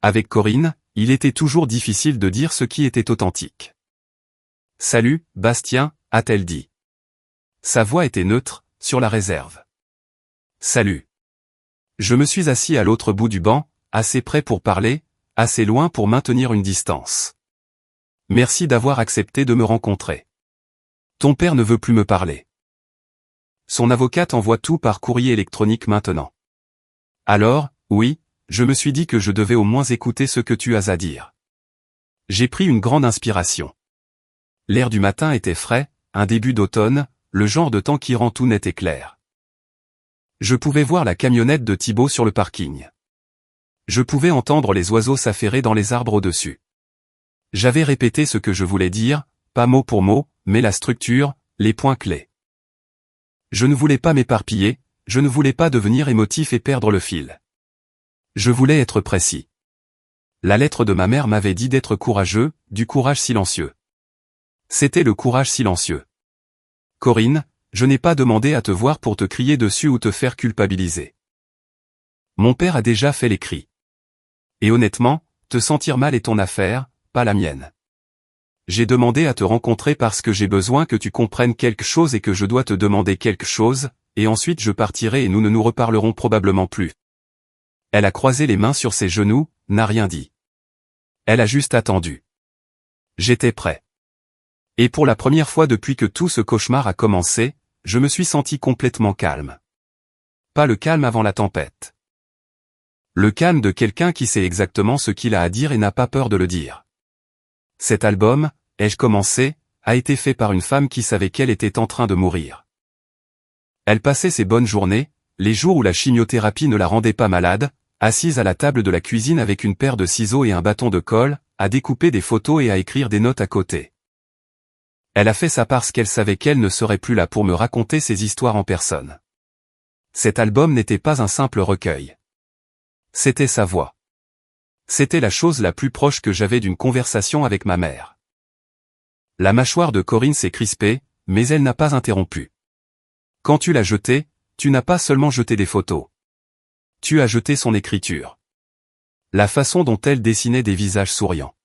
Avec Corinne, il était toujours difficile de dire ce qui était authentique. « Salut, Bastien », a-t-elle dit. Sa voix était neutre, sur la réserve. « Salut. » Je me suis assis à l'autre bout du banc, assez près pour parler, assez loin pour maintenir une distance. « Merci d'avoir accepté de me rencontrer. Ton père ne veut plus me parler. Son avocate envoie tout par courrier électronique maintenant. Alors, oui, je me suis dit que je devais au moins écouter ce que tu as à dire. J'ai pris une grande inspiration. L'air du matin était frais, un début d'automne, le genre de temps qui rend tout net et clair. Je pouvais voir la camionnette de Thibaut sur le parking. Je pouvais entendre les oiseaux s'affairer dans les arbres au-dessus. J'avais répété ce que je voulais dire, pas mot pour mot, mais la structure, les points clés. Je ne voulais pas m'éparpiller, je ne voulais pas devenir émotif et perdre le fil. Je voulais être précis. La lettre de ma mère m'avait dit d'être courageux, du courage silencieux. C'était le courage silencieux. Corinne, je n'ai pas demandé à te voir pour te crier dessus ou te faire culpabiliser. Mon père a déjà fait les cris. Et honnêtement, te sentir mal est ton affaire, pas la mienne. J'ai demandé à te rencontrer parce que j'ai besoin que tu comprennes quelque chose et que je dois te demander quelque chose, et ensuite je partirai et nous ne nous reparlerons probablement plus. Elle a croisé les mains sur ses genoux, n'a rien dit. Elle a juste attendu. J'étais prêt. Et pour la première fois depuis que tout ce cauchemar a commencé, je me suis senti complètement calme. Pas le calme avant la tempête. Le calme de quelqu'un qui sait exactement ce qu'il a à dire et n'a pas peur de le dire. Cet album, ai-je commencé, a été fait par une femme qui savait qu'elle était en train de mourir. Elle passait ses bonnes journées, les jours où la chimiothérapie ne la rendait pas malade, assise à la table de la cuisine avec une paire de ciseaux et un bâton de colle, à découper des photos et à écrire des notes à côté. Elle a fait ça parce qu'elle savait qu'elle ne serait plus là pour me raconter ses histoires en personne. Cet album n'était pas un simple recueil. C'était sa voix. C'était la chose la plus proche que j'avais d'une conversation avec ma mère. La mâchoire de Corinne s'est crispée, mais elle n'a pas interrompu. Quand tu l'as jeté, tu n'as pas seulement jeté des photos. Tu as jeté son écriture. La façon dont elle dessinait des visages souriants.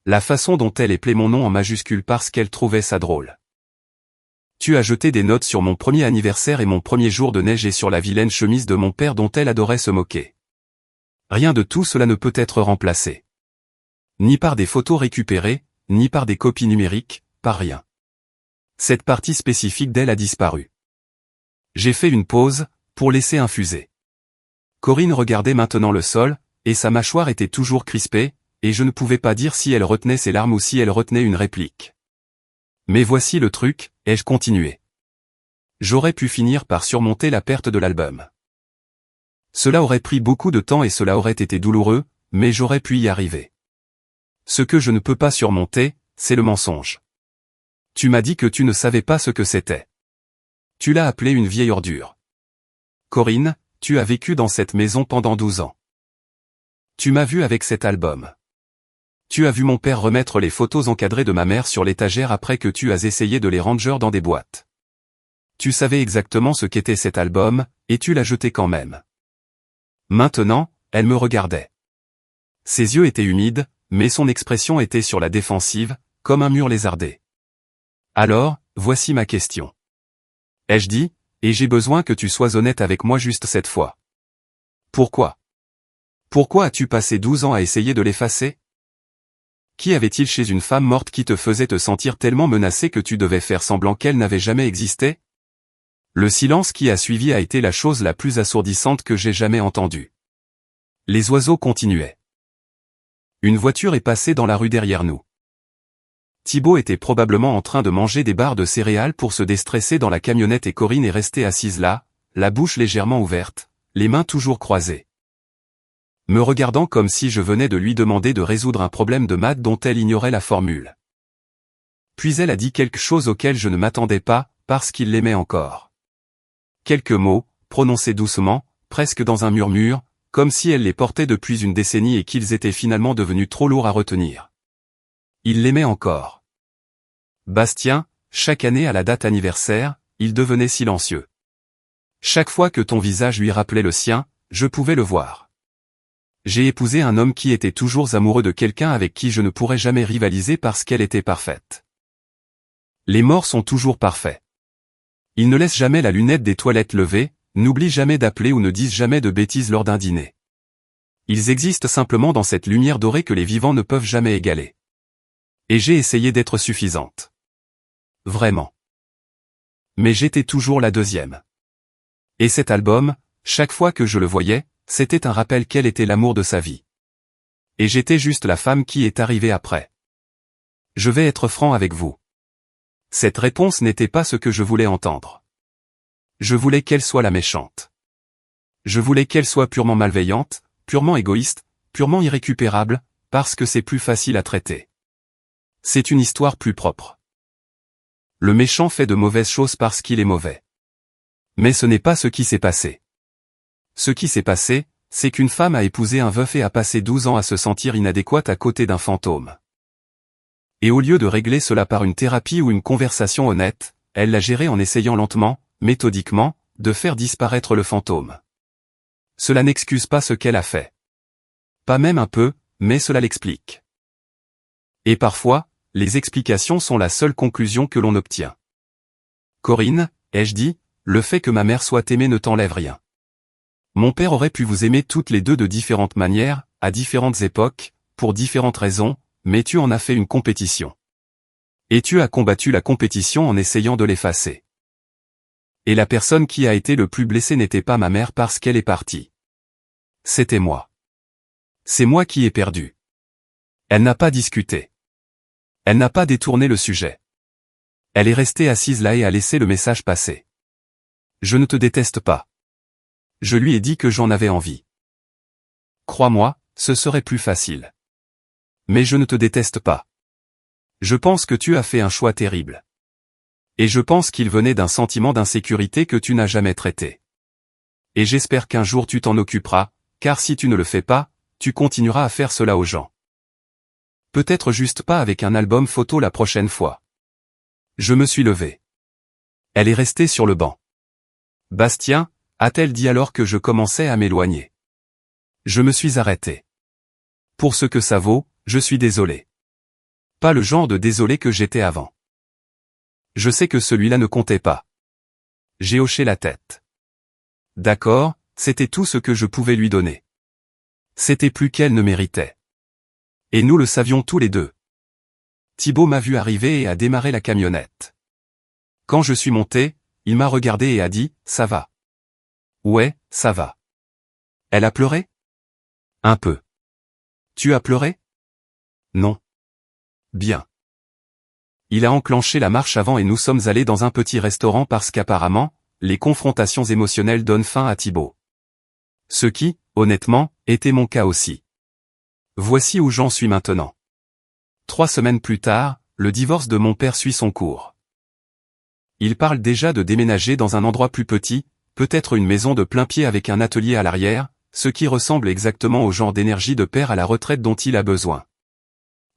La façon dont elle épelait mon nom en majuscule parce qu'elle trouvait ça drôle. Tu as jeté des notes sur mon premier anniversaire et mon premier jour de neige et sur la vilaine chemise de mon père dont elle adorait se moquer. Rien de tout cela ne peut être remplacé. Ni par des photos récupérées, ni par des copies numériques, par rien. Cette partie spécifique d'elle a disparu. J'ai fait une pause, pour laisser infuser. Corinne regardait maintenant le sol, et sa mâchoire était toujours crispée, et je ne pouvais pas dire si elle retenait ses larmes ou si elle retenait une réplique. Mais voici le truc, ai-je continué. J'aurais pu finir par surmonter la perte de l'album. Cela aurait pris beaucoup de temps et cela aurait été douloureux, mais j'aurais pu y arriver. Ce que je ne peux pas surmonter, c'est le mensonge. Tu m'as dit que tu ne savais pas ce que c'était. Tu l'as appelé une vieille ordure. Corinne, tu as vécu dans cette maison pendant 12 ans. Tu m'as vu avec cet album. Tu as vu mon père remettre les photos encadrées de ma mère sur l'étagère après que tu as essayé de les ranger dans des boîtes. Tu savais exactement ce qu'était cet album, et tu l'as jeté quand même. Maintenant, elle me regardait. Ses yeux étaient humides, mais son expression était sur la défensive, comme un mur lézardé. Alors, voici ma question. Ai-je dit, et j'ai besoin que tu sois honnête avec moi juste cette fois. Pourquoi? Pourquoi as-tu passé 12 ans à essayer de l'effacer? Qu'y avait-il chez une femme morte qui te faisait te sentir tellement menacé que tu devais faire semblant qu'elle n'avait jamais existé? Le silence qui a suivi a été la chose la plus assourdissante que j'ai jamais entendue. Les oiseaux continuaient. Une voiture est passée dans la rue derrière nous. Thibaut était probablement en train de manger des barres de céréales pour se déstresser dans la camionnette et Corinne est restée assise là, la bouche légèrement ouverte, les mains toujours croisées, me regardant comme si je venais de lui demander de résoudre un problème de maths dont elle ignorait la formule. Puis elle a dit quelque chose auquel je ne m'attendais pas, parce qu'il l'aimait encore. Quelques mots, prononcés doucement, presque dans un murmure, comme si elle les portait depuis une décennie et qu'ils étaient finalement devenus trop lourds à retenir. Il l'aimait encore. Bastien, chaque année à la date anniversaire, il devenait silencieux. Chaque fois que ton visage lui rappelait le sien, je pouvais le voir. J'ai épousé un homme qui était toujours amoureux de quelqu'un avec qui je ne pourrais jamais rivaliser parce qu'elle était parfaite. Les morts sont toujours parfaits. Ils ne laissent jamais la lunette des toilettes levée, n'oublient jamais d'appeler ou ne disent jamais de bêtises lors d'un dîner. Ils existent simplement dans cette lumière dorée que les vivants ne peuvent jamais égaler. Et j'ai essayé d'être suffisante. Vraiment. Mais j'étais toujours la deuxième. Et cet album, chaque fois que je le voyais, c'était un rappel quel était l'amour de sa vie. Et j'étais juste la femme qui est arrivée après. Je vais être franc avec vous. Cette réponse n'était pas ce que je voulais entendre. Je voulais qu'elle soit la méchante. Je voulais qu'elle soit purement malveillante, purement égoïste, purement irrécupérable, parce que c'est plus facile à traiter. C'est une histoire plus propre. Le méchant fait de mauvaises choses parce qu'il est mauvais. Mais ce n'est pas ce qui s'est passé. Ce qui s'est passé, c'est qu'une femme a épousé un veuf et a passé 12 ans à se sentir inadéquate à côté d'un fantôme. Et au lieu de régler cela par une thérapie ou une conversation honnête, elle l'a géré en essayant lentement, méthodiquement, de faire disparaître le fantôme. Cela n'excuse pas ce qu'elle a fait. Pas même un peu, mais cela l'explique. Et parfois, les explications sont la seule conclusion que l'on obtient. Corinne, ai-je dit, le fait que ma mère soit aimée ne t'enlève rien. Mon père aurait pu vous aimer toutes les deux de différentes manières, à différentes époques, pour différentes raisons, mais tu en as fait une compétition. Et tu as combattu la compétition en essayant de l'effacer. Et la personne qui a été le plus blessée n'était pas ma mère parce qu'elle est partie. C'était moi. C'est moi qui ai perdu. Elle n'a pas discuté. Elle n'a pas détourné le sujet. Elle est restée assise là et a laissé le message passer. Je ne te déteste pas. Je lui ai dit que j'en avais envie. Crois-moi, ce serait plus facile. Mais je ne te déteste pas. Je pense que tu as fait un choix terrible. Et je pense qu'il venait d'un sentiment d'insécurité que tu n'as jamais traité. Et j'espère qu'un jour tu t'en occuperas, car si tu ne le fais pas, tu continueras à faire cela aux gens. Peut-être juste pas avec un album photo la prochaine fois. Je me suis levé. Elle est restée sur le banc. Bastien, a-t-elle dit alors que je commençais à m'éloigner. Je me suis arrêté. Pour ce que ça vaut, je suis désolé. Pas le genre de désolé que j'étais avant. Je sais que celui-là ne comptait pas. J'ai hoché la tête. D'accord, c'était tout ce que je pouvais lui donner. C'était plus qu'elle ne méritait. Et nous le savions tous les deux. Thibaut m'a vu arriver et a démarré la camionnette. Quand je suis monté, il m'a regardé et a dit, « Ça va. » Ouais, ça va. Elle a pleuré? Un peu. Tu as pleuré? Non. Bien. Il a enclenché la marche avant et nous sommes allés dans un petit restaurant parce qu'apparemment, les confrontations émotionnelles donnent fin à Thibaut. Ce qui, honnêtement, était mon cas aussi. Voici où j'en suis maintenant. 3 semaines plus tard, le divorce de mon père suit son cours. Il parle déjà de déménager dans un endroit plus petit, peut-être une maison de plein pied avec un atelier à l'arrière, ce qui ressemble exactement au genre d'énergie de père à la retraite dont il a besoin.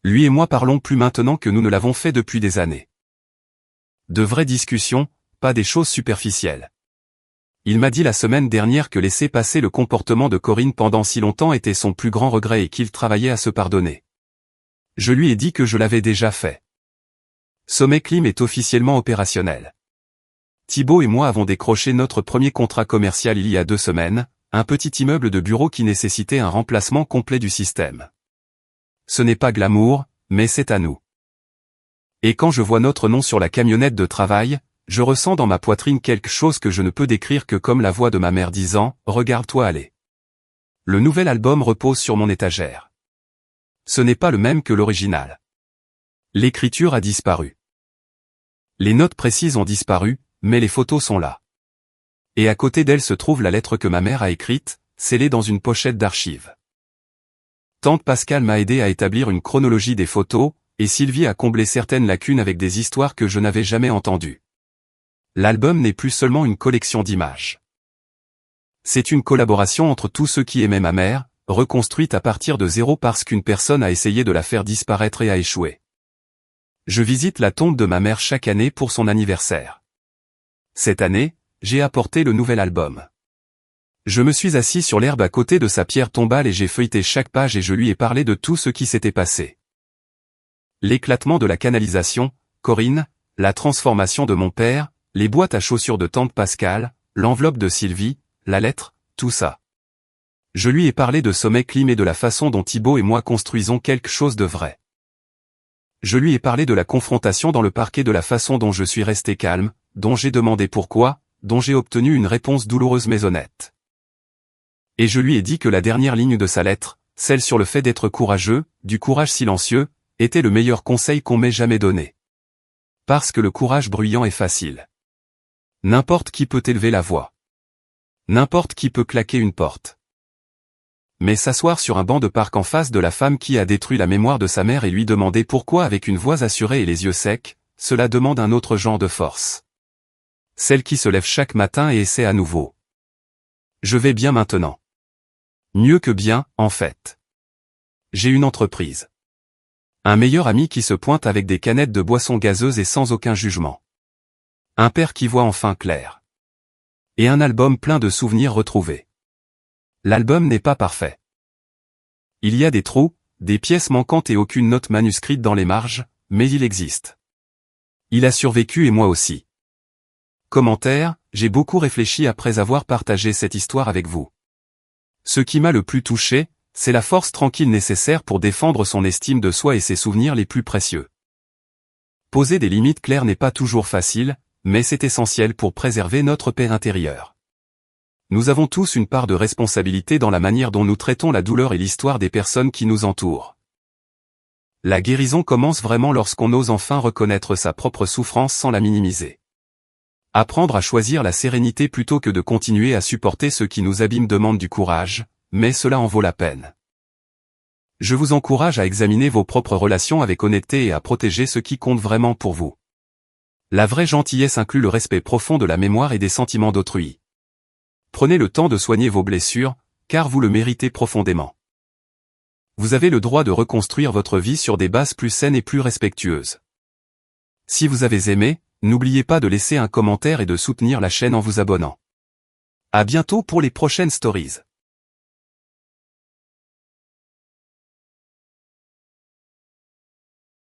Lui et moi parlons plus maintenant que nous ne l'avons fait depuis des années. De vraies discussions, pas des choses superficielles. Il m'a dit la semaine dernière que laisser passer le comportement de Corinne pendant si longtemps était son plus grand regret et qu'il travaillait à se pardonner. Je lui ai dit que je l'avais déjà fait. Sommet Clim est officiellement opérationnel. Thibaut et moi avons décroché notre premier contrat commercial il y a 2 semaines, un petit immeuble de bureau qui nécessitait un remplacement complet du système. Ce n'est pas glamour, mais c'est à nous. Et quand je vois notre nom sur la camionnette de travail, je ressens dans ma poitrine quelque chose que je ne peux décrire que comme la voix de ma mère disant « Regarde-toi aller ». Le nouvel album repose sur mon étagère. Ce n'est pas le même que l'original. L'écriture a disparu. Les notes précises ont disparu, mais les photos sont là. Et à côté d'elles se trouve la lettre que ma mère a écrite, scellée dans une pochette d'archives. Tante Pascale m'a aidé à établir une chronologie des photos, et Sylvie a comblé certaines lacunes avec des histoires que je n'avais jamais entendues. L'album n'est plus seulement une collection d'images. C'est une collaboration entre tous ceux qui aimaient ma mère, reconstruite à partir de zéro parce qu'une personne a essayé de la faire disparaître et a échoué. Je visite la tombe de ma mère chaque année pour son anniversaire. Cette année, j'ai apporté le nouvel album. Je me suis assis sur l'herbe à côté de sa pierre tombale et j'ai feuilleté chaque page et je lui ai parlé de tout ce qui s'était passé. L'éclatement de la canalisation, Corinne, la transformation de mon père, les boîtes à chaussures de tante Pascale, l'enveloppe de Sylvie, la lettre, tout ça. Je lui ai parlé de Sommet Clim et de la façon dont Thibaut et moi construisons quelque chose de vrai. Je lui ai parlé de la confrontation dans le parquet, de la façon dont je suis resté calme, dont j'ai demandé pourquoi, dont j'ai obtenu une réponse douloureuse mais honnête. Et je lui ai dit que la dernière ligne de sa lettre, celle sur le fait d'être courageux, du courage silencieux, était le meilleur conseil qu'on m'ait jamais donné. Parce que le courage bruyant est facile. N'importe qui peut élever la voix. N'importe qui peut claquer une porte. Mais s'asseoir sur un banc de parc en face de la femme qui a détruit la mémoire de sa mère et lui demander pourquoi avec une voix assurée et les yeux secs, cela demande un autre genre de force. Celle qui se lève chaque matin et essaie à nouveau. Je vais bien maintenant. Mieux que bien, en fait. J'ai une entreprise. Un meilleur ami qui se pointe avec des canettes de boissons gazeuses et sans aucun jugement. Un père qui voit enfin clair. Et un album plein de souvenirs retrouvés. L'album n'est pas parfait. Il y a des trous, des pièces manquantes et aucune note manuscrite dans les marges, mais il existe. Il a survécu et moi aussi. Commentaire, j'ai beaucoup réfléchi après avoir partagé cette histoire avec vous. Ce qui m'a le plus touché, c'est la force tranquille nécessaire pour défendre son estime de soi et ses souvenirs les plus précieux. Poser des limites claires n'est pas toujours facile, mais c'est essentiel pour préserver notre paix intérieure. Nous avons tous une part de responsabilité dans la manière dont nous traitons la douleur et l'histoire des personnes qui nous entourent. La guérison commence vraiment lorsqu'on ose enfin reconnaître sa propre souffrance sans la minimiser. Apprendre à choisir la sérénité plutôt que de continuer à supporter ce qui nous abîme demande du courage, mais cela en vaut la peine. Je vous encourage à examiner vos propres relations avec honnêteté et à protéger ce qui compte vraiment pour vous. La vraie gentillesse inclut le respect profond de la mémoire et des sentiments d'autrui. Prenez le temps de soigner vos blessures, car vous le méritez profondément. Vous avez le droit de reconstruire votre vie sur des bases plus saines et plus respectueuses. Si vous avez aimé, n'oubliez pas de laisser un commentaire et de soutenir la chaîne en vous abonnant. À bientôt pour les prochaines stories.